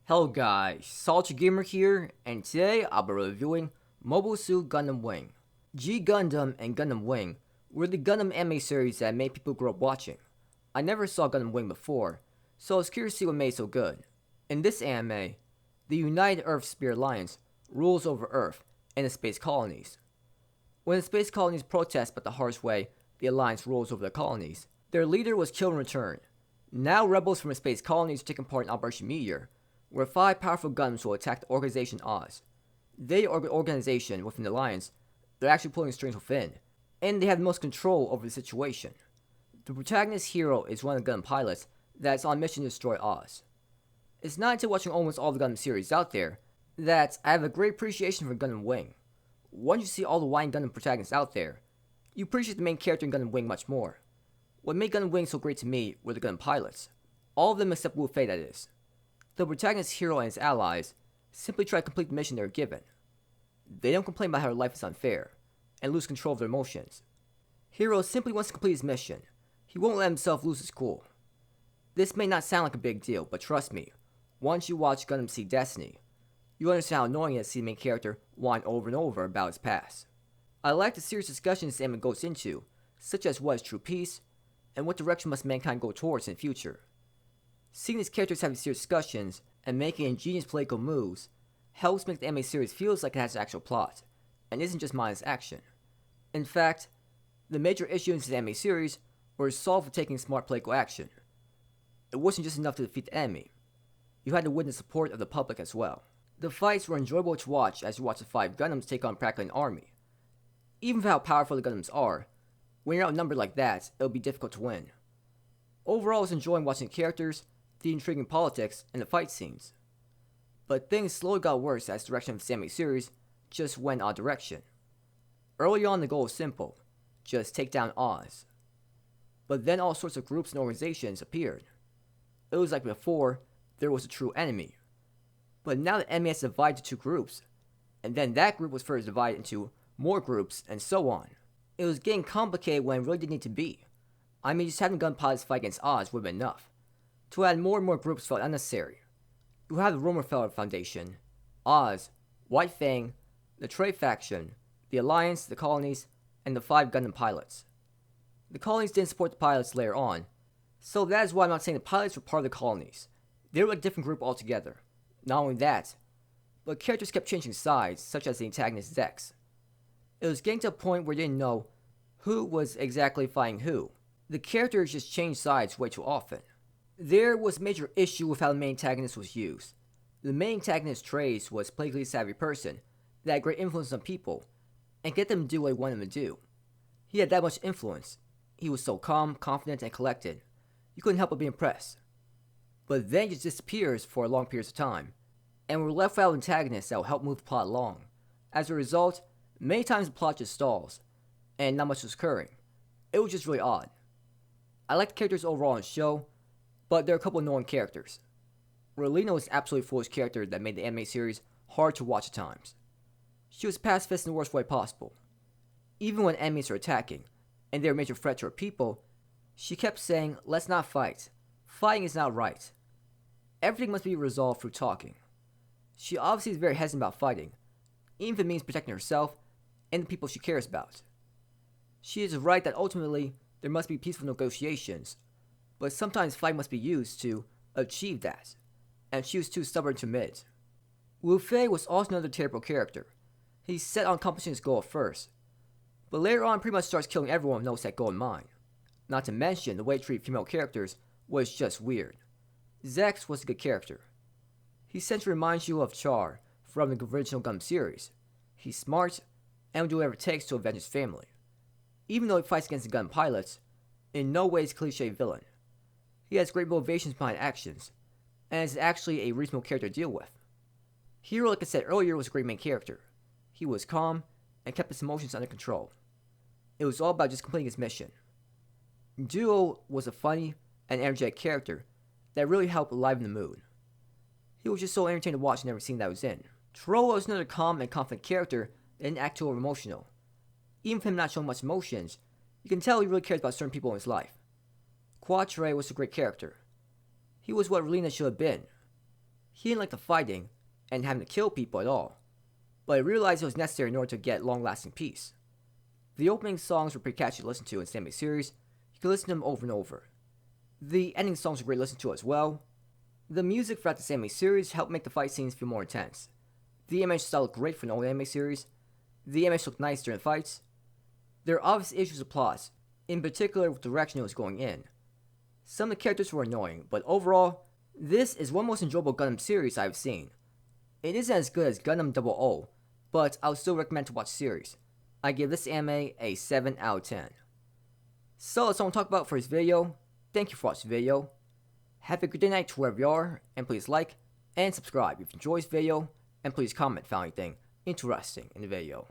Hello guys, Salty Gamer here, and today I'll be reviewing Mobile Suit Gundam Wing. G Gundam and Gundam Wing were the Gundam anime series that made people grow up watching. I never saw Gundam Wing before, so I was curious to see what made it so good. In this anime, the United Earth Spirit Alliance rules over Earth and the space colonies. When the space colonies protest about the harsh way the Alliance rules over the colonies, their leader was killed in return. Now rebels from the space colonies are taking part in Operation Meteor, where 5 powerful Gundams will attack the Organization Oz. They are the organization within the Alliance. They're actually pulling strings within, and they have the most control over the situation. The protagonist hero is one of the Gundam pilots that's on a mission to destroy Oz. It's not until watching almost all the Gundam series out there that I have a great appreciation for Gundam Wing. Once you see all the wide Gundam protagonists out there, you appreciate the main character in Gundam Wing much more. What made Gundam Wing so great to me were the Gundam pilots. All of them except Wu Fei, that is. The protagonist hero and his allies simply try to complete the mission they are given. They don't complain about how their life is unfair, and lose control of their emotions. Hero simply wants to complete his mission. He won't let himself lose his cool. This may not sound like a big deal, but trust me, once you watch Gundam Seed Destiny, you understand how annoying it is to see the main character whine over and over about his past. I like the serious discussions the anime goes into, such as what is true peace, and what direction must mankind go towards in the future. Seeing these characters having serious discussions and making ingenious political moves helps make the anime series feels like it has an actual plot, and isn't just mindless action. In fact, the major issues in the anime series were solved with taking smart political action. It wasn't just enough to defeat the enemy. You had to win the support of the public as well. The fights were enjoyable to watch as you watch the 5 Gundams take on practically an army. Even for how powerful the Gundams are, when you're outnumbered like that, it'll be difficult to win. Overall, I was enjoying watching the characters, the intriguing politics, and the fight scenes. But things slowly got worse as the direction of the anime series just went odd direction. Early on, the goal was simple: just take down Oz. But then all sorts of groups and organizations appeared. It was like before, there was a true enemy. But now the enemy has divided into 2 groups, and then that group was further divided into more groups, and so on. It was getting complicated when it really didn't need to be. I mean, just having gun pilots fight against Oz would have been enough. To add more and more groups felt unnecessary. You have the Romerfeller Foundation, Oz, White Fang, the Trey Faction, the Alliance, the Colonies, and the 5 Gundam pilots. The Colonies didn't support the pilots later on, so that is why I'm not saying the pilots were part of the Colonies. They were a different group altogether. Not only that, but characters kept changing sides, such as the antagonist Zex. It was getting to a point where you didn't know who was exactly fighting who. The characters just changed sides way too often. There was a major issue with how the main antagonist was used. The main antagonist Trace was a politically savvy person that had great influence on people, and get them to do what he wanted them to do. He had that much influence. He was so calm, confident, and collected. You couldn't help but be impressed. But then he just disappears for long periods of time, and we're left without antagonists that will help move the plot along. As a result, many times the plot just stalls, and not much was occurring. It was just really odd. I liked the characters overall in the show, but there are a couple of annoying characters. Relina was an absolutely foolish character that made the anime series hard to watch at times. She was pacifist in the worst way possible. Even when enemies are attacking, and they are a major threat to her people, she kept saying, "Let's not fight. Fighting is not right. Everything must be resolved through talking." She obviously is very hesitant about fighting, even if it means protecting herself and the people she cares about. She is right that ultimately there must be peaceful negotiations, but sometimes fight must be used to achieve that, and she was too stubborn to admit. Wu Fei was also another terrible character. He's set on accomplishing his goal at first, but later on pretty much starts killing everyone with no set goal in mind. Not to mention, the way he treated female characters was just weird. Zex was a good character. He essentially reminds you of Char from the original Gundam series. He's smart, and will do whatever it takes to avenge his family. Even though he fights against the Gundam pilots, in no way is a cliche villain. He has great motivations behind actions, and is actually a reasonable character to deal with. Hero, like I said earlier, was a great main character. He was calm, and kept his emotions under control. It was all about just completing his mission. Duo was a funny and energetic character that really helped liven the mood. He was just so entertaining to watch in every scene that I was in. Troa was another calm and confident character that didn't act too emotional. Even for him not showing much emotions, you can tell he really cares about certain people in his life. Quatre was a great character. He was what Relina should have been. He didn't like the fighting and having to kill people at all, but he realized it was necessary in order to get long-lasting peace. The opening songs were pretty catchy to listen to in the anime series. You can listen to them over and over. The ending songs were great to listen to as well. The music throughout the anime series helped make the fight scenes feel more intense. The animation style looked great for an old anime series. The animation looked nice during the fights. There are obvious issues with plots, in particular with the direction it was going in. Some of the characters were annoying, but overall, this is one of the most enjoyable Gundam series I've seen. It isn't as good as Gundam 00, but I would still recommend to watch the series. I give this anime a 7 out of 10. So that's all I'm talking about for this video. Thank you for watching the video. Have a good day night to wherever you are, and please like and subscribe if you enjoyed this video, and please comment if you found anything interesting in the video.